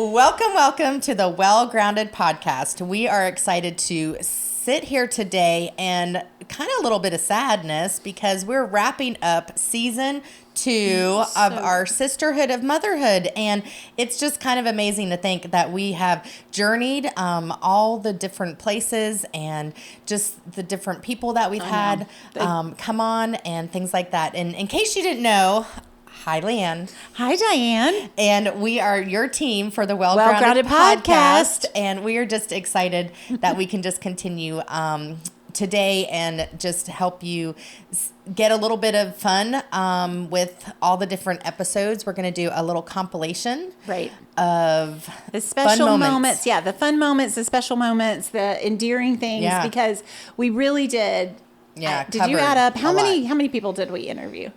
Welcome to the Well Grounded podcast. We are excited to sit here today and kind of a little bit of sadness because we're wrapping up season 2 of our Sisterhood of Motherhood. And it's just kind of amazing to think that we have journeyed all the different places and just the different people that we've had come on and things like that. And in case you didn't know, hi, Leanne. Hi, Diane. And we are your team for the Well Grounded podcast. And we are just excited that we can just continue today and just help you get a little bit of fun with all the different episodes. We're going to do a little compilation of the special moments. Yeah, the fun moments, the special moments, the endearing things, because we really did. Yeah, did you add up? How many people did we interview?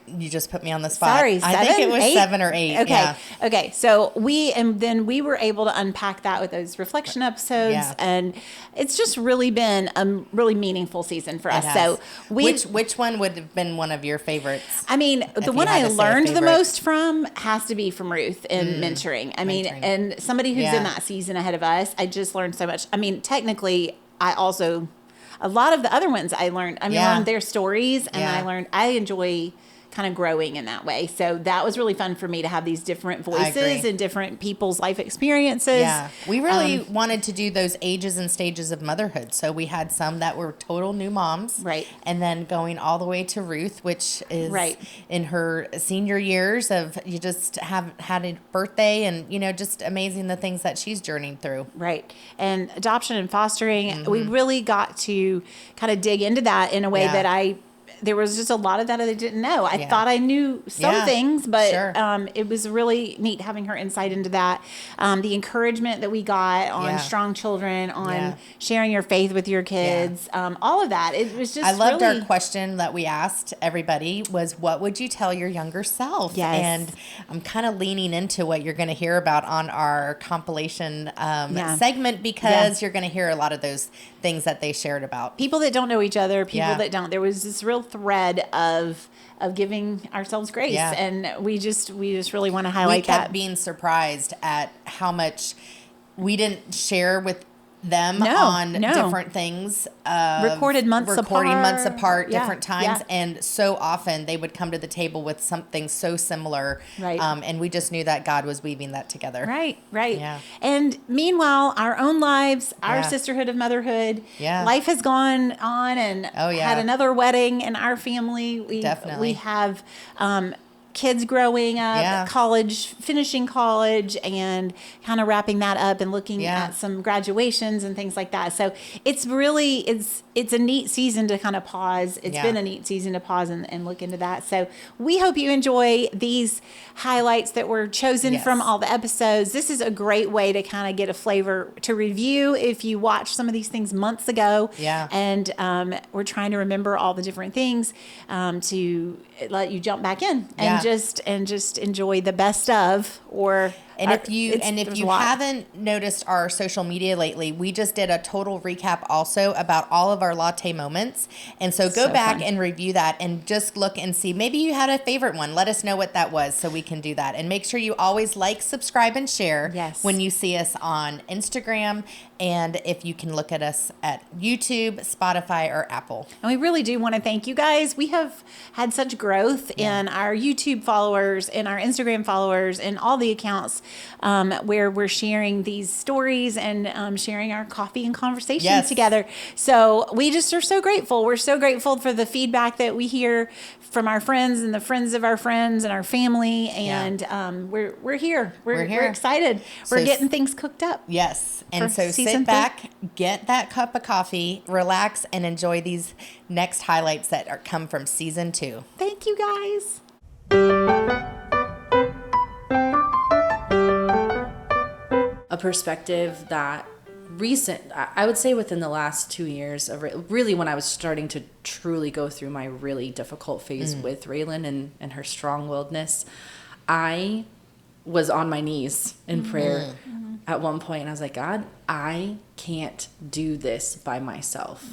You just put me on the spot. Sorry, I think it was 7 or 8. Okay. Yeah. Okay. So then we were able to unpack that with those reflection episodes, and it's just really been a really meaningful season for us. So which one would have been one of your favorites? I mean, the one I learned the most from has to be from Ruth in mentoring. I mean, and somebody who's in that season ahead of us, I just learned so much. I mean, technically, a lot of the other ones I learned. I learned their stories, and I enjoy kind of growing in that way. So that was really fun for me to have these different voices and different people's life experiences. Yeah. We really wanted to do those ages and stages of motherhood. So we had some that were total new moms. Right. And then going all the way to Ruth, which is in her senior years of you just have had a birthday and, just amazing the things that she's journeyed through. Right. And adoption and fostering, we really got to kind of dig into that in a way that there was just a lot of that I didn't know. I thought I knew some things, but it was really neat having her insight into that. The encouragement that we got on strong children, on sharing your faith with your kids, all of that. It was just I loved our question that we asked everybody was, what would you tell your younger self? Yes. And I'm kind of leaning into what you're going to hear about on our compilation segment because you're going to hear a lot of those things that they shared about. People that don't know each other, people that don't. There was this real thread of giving ourselves grace, and we just really want to highlight that. We kept being surprised at how much we didn't share with them on different things. Recorded months apart, different times. And so often they would come to the table with something so similar. Right. And we just knew that God was weaving that together. Right. Yeah. And meanwhile, our own lives, our sisterhood of motherhood, life has gone on and had another wedding in our family. We have kids growing up, finishing college, and kind of wrapping that up and looking at some graduations and things like that. So it's really, it's a neat season to kind of pause. It's been a neat season to pause and look into that. So we hope you enjoy these highlights that were chosen from all the episodes. This is a great way to kind of get a flavor to review if you watched some of these things months ago. Yeah. And we're trying to remember all the different things to let you jump back in and just enjoy the best of if you haven't noticed our social media lately, we just did a total recap also about all of our latte moments. And so go back and review that and just look and see. Maybe you had a favorite one. Let us know what that was so we can do that. And make sure you always like, subscribe, and share when you see us on Instagram. And if you can look at us at YouTube, Spotify, or Apple. And we really do want to thank you guys. We have had such growth in our YouTube followers, in our Instagram followers, and all the accounts where we're sharing these stories and sharing our coffee and conversations together. So we just are so grateful. We're so grateful for the feedback that we hear from our friends and the friends of our friends and our family. And we're here. We're excited. We're getting things cooked up. Yes. And so sit back, get that cup of coffee, relax, and enjoy these next highlights that come from season 2. Thank you, guys. A perspective that I would say within the last 2 years of really when I was starting to truly go through my really difficult phase with Raylan and her strong-willedness, I was on my knees in prayer at one point, and I was like, God, I can't do this by myself.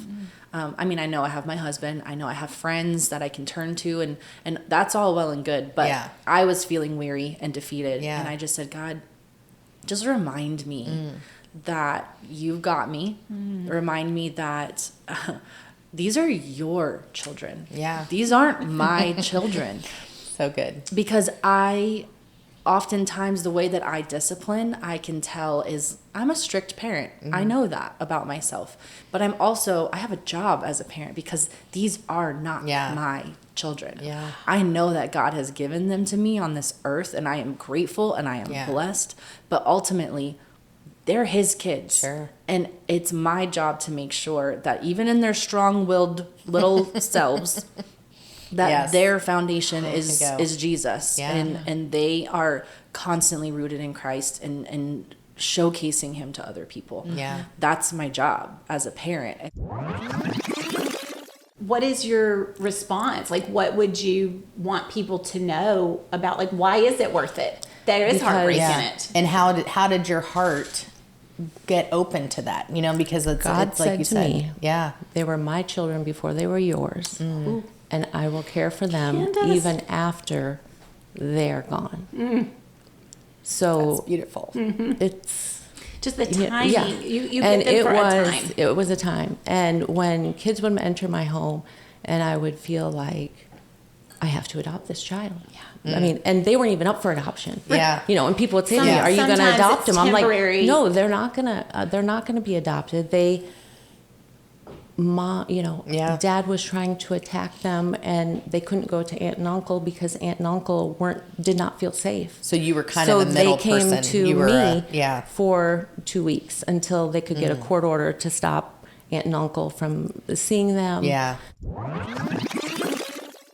I mean, I know I have my husband, I know I have friends that I can turn to, and that's all well and good, but I was feeling weary and defeated, and I just said, God, just remind me that you've got me. Remind me that these are your children. Yeah. These aren't my children. So good. Because oftentimes the way that I discipline, I can tell is I'm a strict parent. I know that about myself. But I have a job as a parent because these are not my children. Yeah. I know that God has given them to me on this earth, and I am grateful and I am blessed. But ultimately, they're his kids. Sure. And it's my job to make sure that even in their strong-willed little selves, that their foundation is Jesus. Yeah. And they are constantly rooted in Christ and showcasing him to other people. Yeah. That's my job as a parent. What is your response? Like, what would you want people to know about, like, why is it worth it? There is heartbreak in it. And how did your heart get open to that? You know, because God it's like said you to said. me, they were my children before they were yours. And I will care for them Candace. even after they're gone. So that's beautiful. It's just the timing. Yeah. You and get them for a time. It was a time. And when kids would enter my home, and I would feel like I have to adopt this child. I mean, and they weren't even up for adoption. Yeah. You know, and people would say to me, "Are you going to adopt them?" I'm like, "No, they're not going to be adopted. Dad was trying to attack them, and they couldn't go to aunt and uncle because aunt and uncle did not feel safe. So you were kind of the middle person. So they came to me for 2 weeks until they could get a court order to stop aunt and uncle from seeing them. Yeah.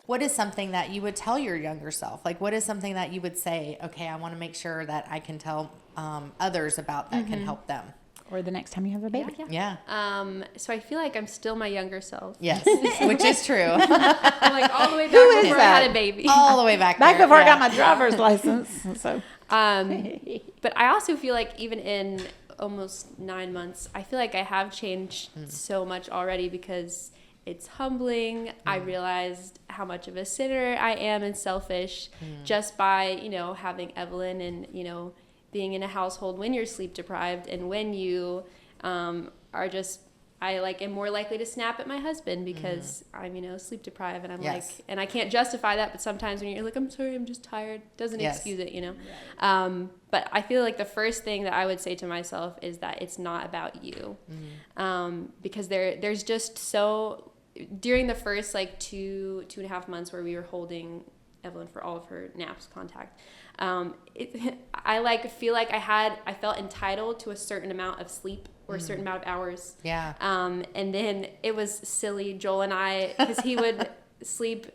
What is something that you would tell your younger self? Like, what is something that you would say, okay, I want to make sure that I can tell others about that can help them? Or the next time you have a baby. Yeah. So I feel like I'm still my younger self. Yes, which is true. I'm like all the way back before I had a baby. All the way back before I got my driver's license. So, but I also feel like even in almost 9 months, I feel like I have changed so much already because it's humbling. I realized how much of a sinner I am and selfish just by, having Evelyn and, being in a household when you're sleep deprived and when you are just, I am more likely to snap at my husband because I'm, sleep deprived and I'm and I can't justify that, but sometimes when you're like, I'm sorry, I'm just tired, doesn't excuse it, But I feel like the first thing that I would say to myself is that it's not about you. Because there's just during the first 2.5 months where we were holding Evelyn for all of her naps contact, I feel like I felt entitled to a certain amount of sleep or a certain amount of hours. Yeah. And then it was silly, Joel and I, because he would sleep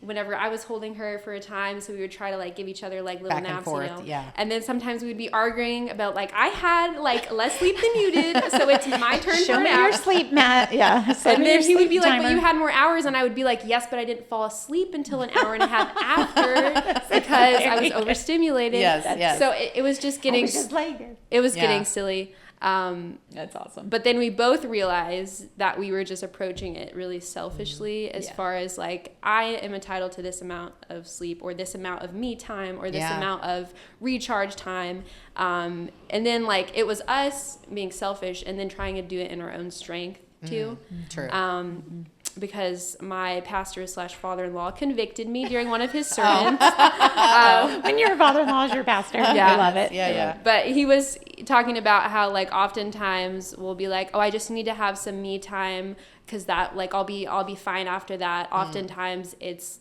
whenever I was holding her for a time, so we would try to give each other little back naps, and forth, And then sometimes we'd be arguing about I had less sleep than you did, so it's my turn show for me nap. your sleep, Matt. Yeah. And then he would be like, "But you had more hours," and I would be like, "Yes, but I didn't fall asleep until an hour and a half after because I was overstimulated." Yes. So it was just getting getting silly. That's awesome. But then we both realized that we were just approaching it really selfishly as far as I am entitled to this amount of sleep or this amount of me time or this amount of recharge time. And then it was us being selfish and then trying to do it in our own strength too. True. Because my pastor / father-in-law convicted me during one of his sermons. When your father-in-law is your pastor. Yeah. I love it. Yeah. But he was talking about how oftentimes we'll be like, oh, I just need to have some me time because that I'll be fine after that. Oftentimes it's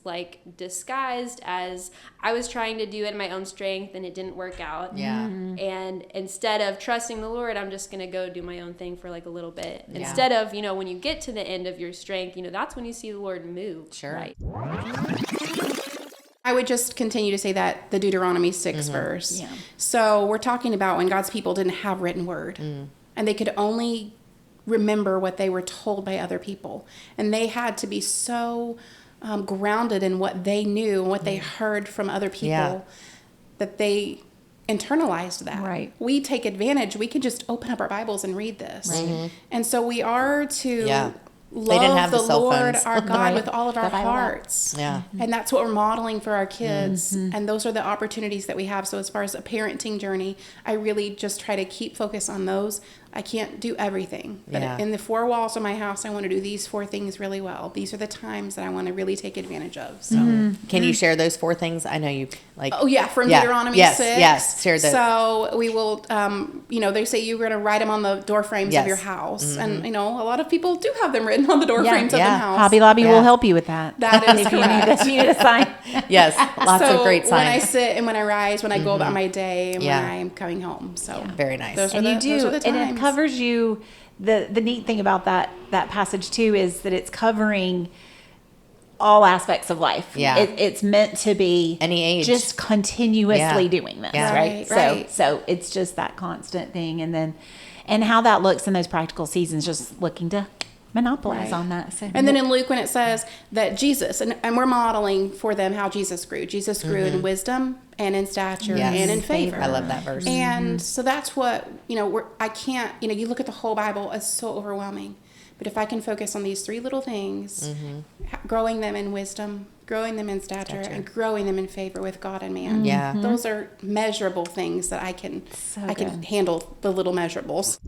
disguised as I was trying to do it in my own strength and it didn't work out. Yeah. And instead of trusting the Lord, I'm just going to go do my own thing for a little bit. Yeah. Instead of, when you get to the end of your strength, that's when you see the Lord move. Sure. Right. I would just continue to say that the Deuteronomy 6 verse. Yeah. So we're talking about when God's people didn't have written word and they could only remember what they were told by other people. And they had to be so grounded in what they knew and what they heard from other people that they internalized that. Right. We take advantage. We can just open up our Bibles and read this. Right. And so we are to love the Lord our God with all of our hearts. Yeah. And that's what we're modeling for our kids. And those are the opportunities that we have. So as far as a parenting journey, I really just try to keep focus on those. I can't do everything. But in the 4 walls of my house, I want to do these 4 things really well. These are the times that I want to really take advantage of. So Can you share those 4 things? I know you like. Oh yeah, from Deuteronomy 6. Yes, share those. So we will, they say you're going to write them on the door frames of your house. And, a lot of people do have them written on the door frames of their house. Hobby Lobby will help you with that. That is correct. If you need a sign. Yes, lots of great signs. When I sit and when I rise, when I go about my day, and when I'm coming home. So very nice. Those are And the times. And it covers you. The neat thing about that passage too is that it's covering all aspects of life. Yeah. It's meant to be any age, just continuously doing this, right? Right. So it's just that constant thing, and how that looks in those practical seasons, just looking to monopolize on that. So. And then in Luke, when it says that Jesus, and we're modeling for them how Jesus grew. Jesus grew in wisdom and in stature and in favor. I love that verse. And so that's what, I can't, you look at the whole Bible, it's so overwhelming. But if I can focus on these 3 little things, growing them in wisdom, growing them in stature, and growing them in favor with God and man. Yeah. Those are measurable things that I can handle the little measurables.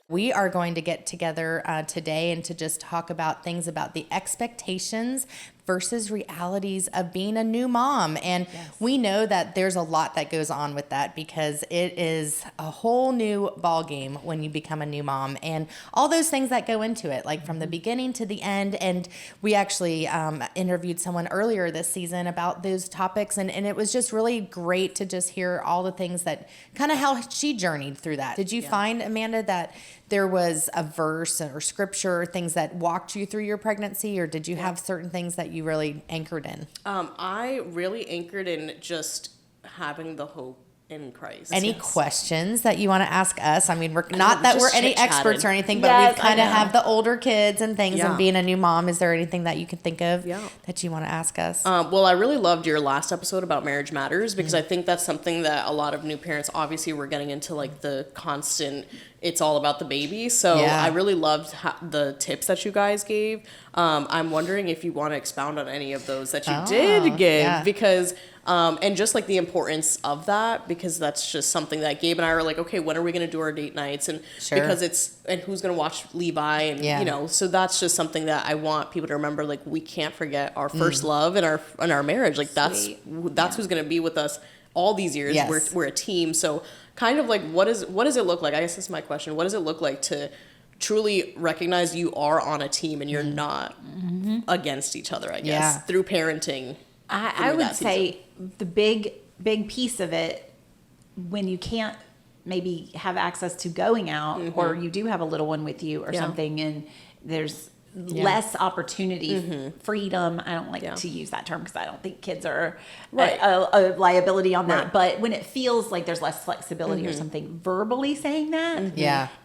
We are going to get together today and to just talk about things about the expectations versus realities of being a new mom. And we know that there's a lot that goes on with that because it is a whole new ball game when you become a new mom and all those things that go into it, like from the beginning to the end. And we actually interviewed someone earlier this season about those topics. And it was just really great to just hear all the things that kind of how she journeyed through that. Did you find, Amanda, that there was a verse or scripture or things that walked you through your pregnancy, or did you have certain things that you really anchored in? I really anchored in just having the hope in Christ. Any questions that you want to ask us? I mean, we're not that we're any experts or anything, but we've kind of have the older kids and things and being a new mom. Is there anything that you can think of that you want to ask us? Well, I really loved your last episode about marriage matters because I think that's something that a lot of new parents, obviously we're getting into like the constant, it's all about the baby. So I really loved the tips that you guys gave. I'm wondering if you want to expound on any of those that you did give because and just like the importance of that, because that's just something that Gabe and I were like, okay, when are we going to do our date nights? And because and who's going to watch Levi? And, so that's just something that I want people to remember. Like, we can't forget our first love and our marriage. Like that's who's going to be with us all these years. We're a team. So kind of like, what does it look like? I guess that's my question. What does it look like to truly recognize you are on a team and you're not against each other, I guess, through parenting? I would say the big piece of it, when you can't maybe have access to going out or you do have a little one with you or something and there's less opportunity, freedom. I don't like to use that term because I don't think kids are a liability on that. But when it feels like there's less flexibility or something, verbally saying that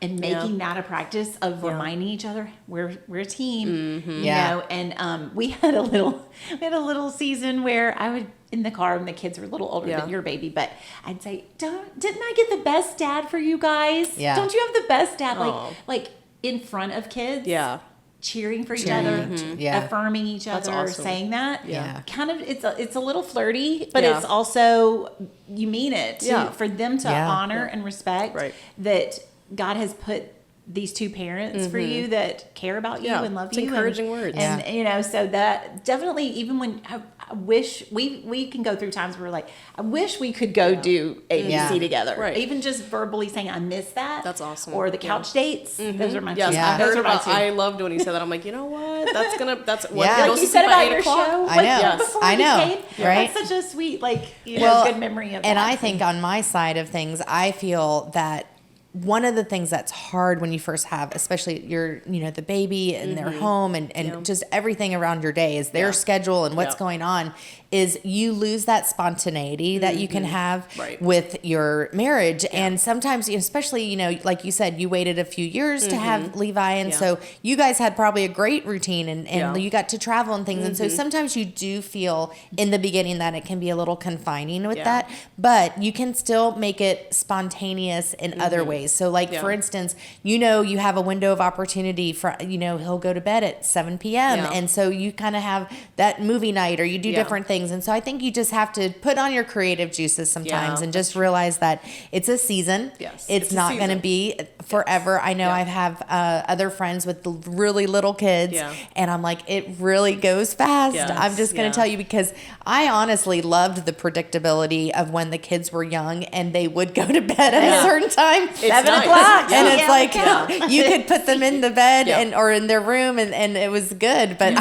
and making that a practice of reminding each other we're a team, you know. And we had a little season where I would in the car when the kids were a little older than your baby, but I'd say, didn't I get the best dad for you guys? Yeah. Don't you have the best dad? Like in front of kids? Yeah. Cheering for each other, affirming each other, saying that. Yeah. Kind of, it's a little flirty, but it's also, you mean it for them to honor and respect that God has put these two parents for you that care about you and love you. It's encouraging words. And, so that definitely, even when I wish we can go through times where we're like, I wish we could go do ABC together. Right. Even just verbally saying, I miss that. That's awesome. Or the couch dates. Those are my two. I loved when he said that. I'm like, you know what? That's what like you said about your show. I know. I know. Right. That's such a sweet, good memory of that. And I think on my side of things, I feel that one of the things that's hard when you first have, especially the baby and their home and just everything around your day is their schedule and what's going on, is you lose that spontaneity that you can have with your marriage. And sometimes, especially, you know, like you said, you waited a few years to have Levi. And so you guys had probably a great routine and you got to travel and things. And so sometimes you do feel in the beginning that it can be a little confining with that, but you can still make it spontaneous in other ways. So like, for instance, you know, you have a window of opportunity for, you know, he'll go to bed at 7 p.m. And so you kind of have that movie night, or you do different things. And so I think you just have to put on your creative juices sometimes and just realize that it's a season. It's not going to be forever. I know I have other friends with really little kids and I'm like, it really goes fast. I'm just going to tell you, because I honestly loved the predictability of when the kids were young and they would go to bed at a certain time, 7 o'clock. And it's like, you could put them in the bed or in their room and it was good. But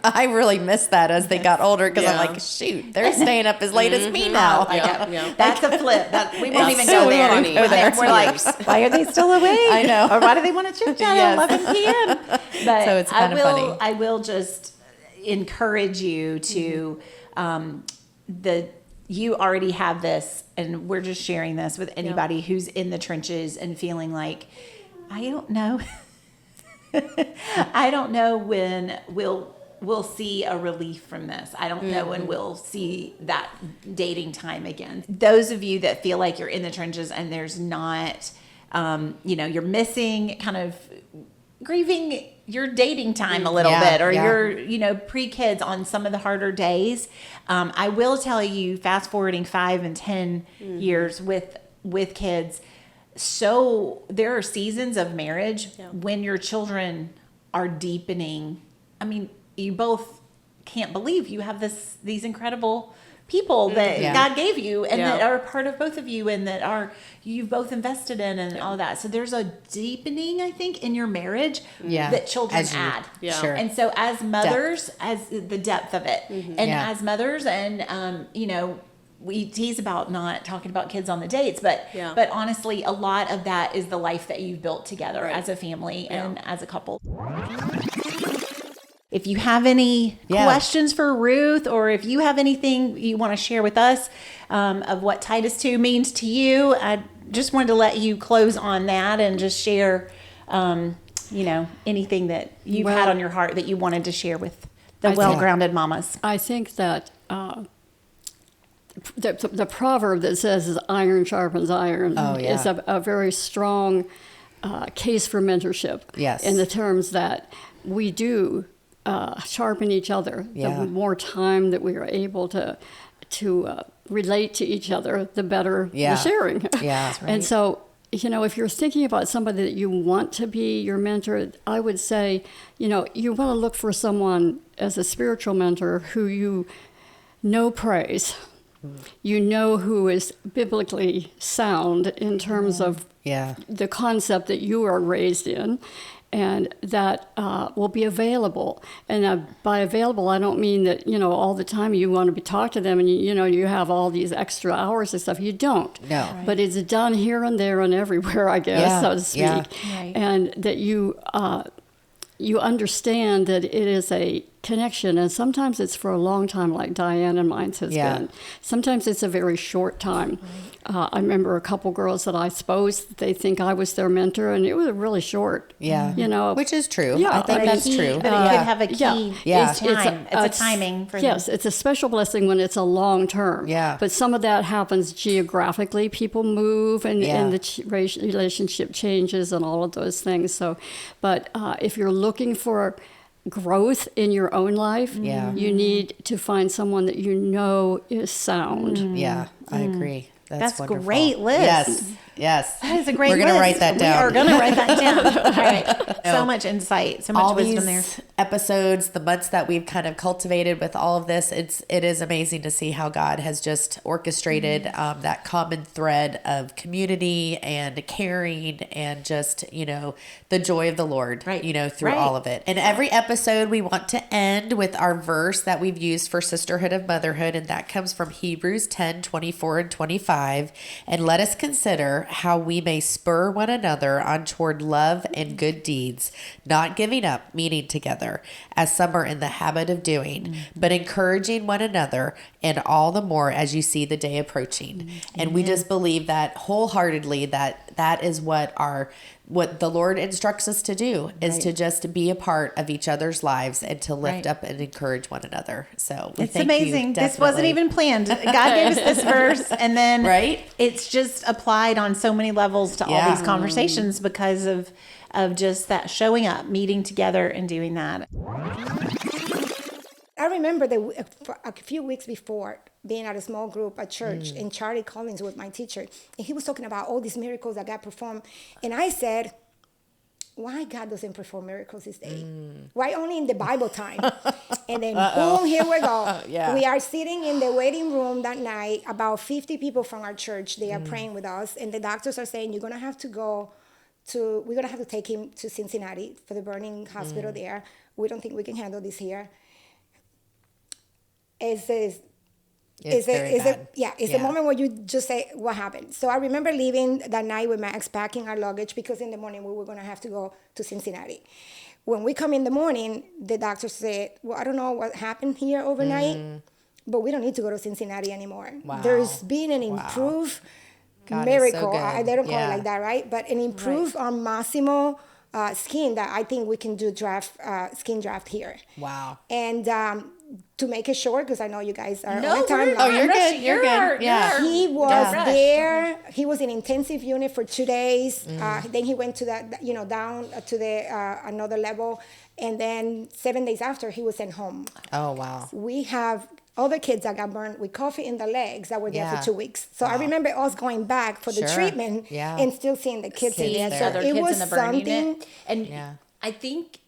I really missed that as they got older, because I'm like, shoot, they're staying up as late as me now. That's a flip. We won't even go there. We're like, why are they still awake? I know. Or why do they want to chit chat at 11 p.m.? But so it's kind of funny. I will just encourage you to, you already have this, and we're just sharing this with anybody who's in the trenches and feeling like, I don't know. I don't know when we'll see a relief from this. I don't know when we'll see that dating time again. Those of you that feel like you're in the trenches and there's not, you know, you're missing, kind of grieving your dating time a little bit, or your, you know, pre-kids on some of the harder days. I will tell you, fast forwarding 5 and 10 years with kids, so there are seasons of marriage when your children are deepening. I mean, you both can't believe you have these incredible people that God gave you and that are part of both of you and that you've both invested in and all that. So there's a deepening, I think, in your marriage that children add. Sure. And so as mothers, as the depth of it, and as mothers, and you know, we tease about not talking about kids on the dates, but honestly, a lot of that is the life that you've built together as a family and as a couple. If you have any questions for Ruth, or if you have anything you want to share with us of what Titus 2 means to you, I just wanted to let you close on that and just share, you know, anything that you've had on your heart that you wanted to share with the well-grounded mamas. I think that the proverb that says is iron sharpens iron is a very strong case for mentorship. In the terms that we do sharpen each other. The more time that we are able to relate to each other, the better the sharing. That's right. And so, you know, if you're thinking about somebody that you want to be your mentor, I would say, you know, you want to look for someone as a spiritual mentor who you know praise. You know who is biblically sound in terms of the concept that you are raised in, and that will be available. And by available, I don't mean that, you know, all the time you want to be talk to them and, you know, you have all these extra hours and stuff. You don't. No. Right. But it's done here and there and everywhere, I guess, so to speak. Yeah. Right. And that you understand that it is a connection, and sometimes it's for a long time, like Diane and mine has been. Sometimes it's a very short time. I remember a couple girls that I suppose they think I was their mentor, and it was really short. You know, which is true. I think that's true. But it could have a key. Is time. It's a timing for them. Yes, it's a special blessing when it's a long term. But some of that happens geographically. People move, and the relationship changes, and all of those things. So, but if you're looking for growth in your own life, you need to find someone that you know is sound. I agree. That's a great list. Yes. That is a great list. We're going to write that down. We are going to write that down. All right. So much insight, so much all wisdom these there. Episodes, the months that we've kind of cultivated with all of this, it is amazing to see how God has just orchestrated that common thread of community and caring and just, you know, the joy of the Lord, you know, through all of it. And every episode we want to end with our verse that we've used for Sisterhood of Motherhood, and that comes from Hebrews 10:24 and 25. 25, and let us consider how we may spur one another on toward love and good deeds, not giving up meeting together, as some are in the habit of doing, but encouraging one another, and all the more as you see the day approaching. And we just believe that wholeheartedly that is what the Lord instructs us to do, is to just be a part of each other's lives and to lift up and encourage one another. So it's amazing. This wasn't even planned. God gave us this verse, and then it's just applied on so many levels to all these conversations because of just that showing up, meeting together, and doing that. I remember a few weeks before being at a small group at church, and Charlie Collins was my teacher, and he was talking about all these miracles that God performed, and I said, why God doesn't perform miracles this day? Why only in the Bible time? And then boom, here we go. We are sitting in the waiting room that night, about 50 people from our church, they are praying with us, and the doctors are saying, we're going to have to take him to Cincinnati for the burning hospital there. We don't think we can handle this here. It's a moment where you just say, what happened? So I remember leaving that night with Max, packing our luggage, because in the morning we were going to have to go to Cincinnati. When we come in the morning, the doctor said, well, I don't know what happened here overnight, but we don't need to go to Cincinnati anymore. Wow. There's been an improved miracle. They don't call it like that, right? But an improved on Massimo skin that I think we can do skin draft here. Wow. And to make it short, because I know you guys are on time. Oh, you're good. You're good. Yeah. He was there. He was in intensive unit for 2 days. Then he went to down to the another level, and then 7 days after he was sent home. Oh wow. We have other kids that got burned with coffee in the legs that were there for 2 weeks. So I remember us going back for the treatment and still seeing the kids in there. So it was something. And I think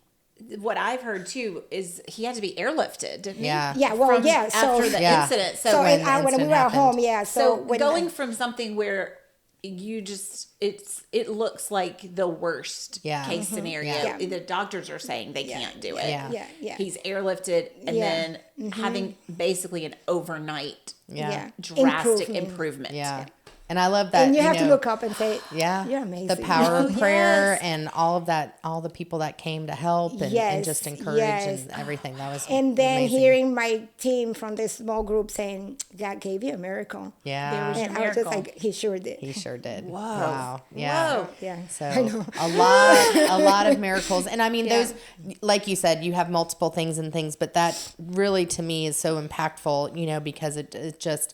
what I've heard too is he had to be airlifted, didn't he? Yeah. Well, after the incident. So when we were at home, So going from something where you just it looks like the worst case scenario. The doctors are saying they can't do it. He's airlifted and then having basically an overnight drastic improvement. And I love that. And you have to look up and say, you're amazing. The power of prayer and all of that, all the people that came to help and just encourage and everything. That was And then amazing. Hearing my team from this small group saying, God gave you a miracle. Yeah. And I was just like, he sure did. He sure did. Whoa. Wow. Yeah. Whoa. Yeah. So a lot of miracles. And I mean, those, like you said, you have multiple things, but that really to me is so impactful, because it just,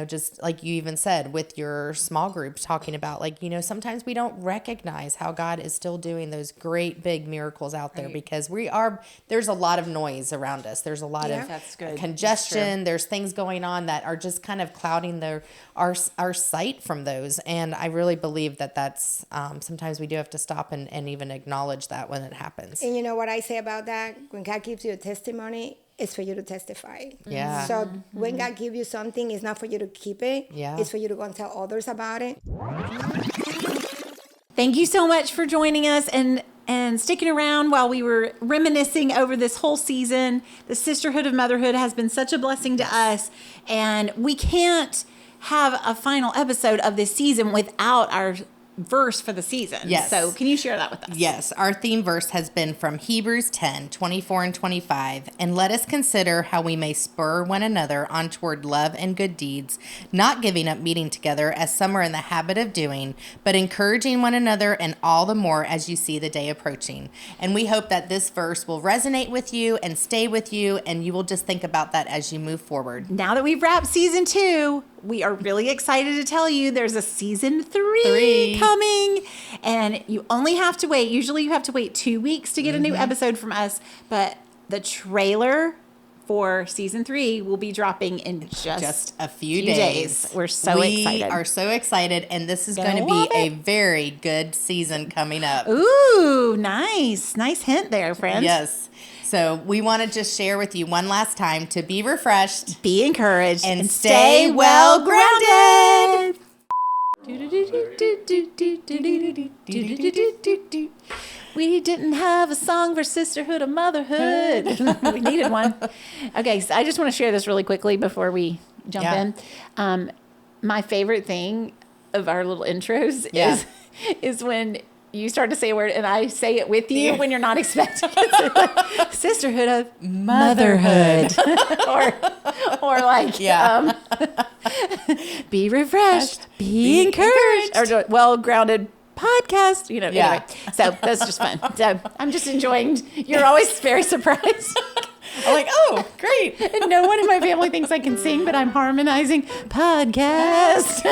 just like you even said with your small group, talking about sometimes we don't recognize how God is still doing those great big miracles out there because there's a lot of noise around us. There's a lot of congestion. There's things going on that are just kind of clouding our sight from those. And I really believe that's sometimes we do have to stop and even acknowledge that when it happens. And you know what I say about that? When God gives you a testimony, it's for you to testify. Yeah. So when God gives you something, it's not for you to keep it. Yeah. It's for you to go and tell others about it. Thank you so much for joining us and sticking around while we were reminiscing over this whole season. The Sisterhood of Motherhood has been such a blessing to us, and we can't have a final episode of this season without our verse for the season. Yes. So can you share that with us? Yes. Our theme verse has been from Hebrews 10, 24 and 25. And let us consider how we may spur one another on toward love and good deeds, not giving up meeting together as some are in the habit of doing, but encouraging one another, and all the more as you see the day approaching. And we hope that this verse will resonate with you and stay with you, and you will just think about that as you move forward. Now that we've wrapped season 2, we are really excited to tell you there's a season 3 coming, and you only have to wait. Usually you have to wait 2 weeks to get a new episode from us, but the trailer for season 3 will be dropping in just a few days. We're so excited. We are so excited, and this is going to be a very good season coming up. Ooh, nice. Nice hint there, friends. Yes. So we want to just share with you one last time to be refreshed, be encouraged, and stay well grounded. We didn't have a song for Sisterhood of Motherhood. We needed one. Okay, so I just want to share this really quickly before we jump in. my favorite thing of our little intros is when you start to say a word and I say it with you when you're not expecting it. Like, Sisterhood of Motherhood. or like, be refreshed, be encouraged. Or well-grounded podcast, anyway. So that's just fun. So I'm just enjoying, you're always very surprised. I'm like, oh, great. And no one in my family thinks I can sing, but I'm harmonizing podcast.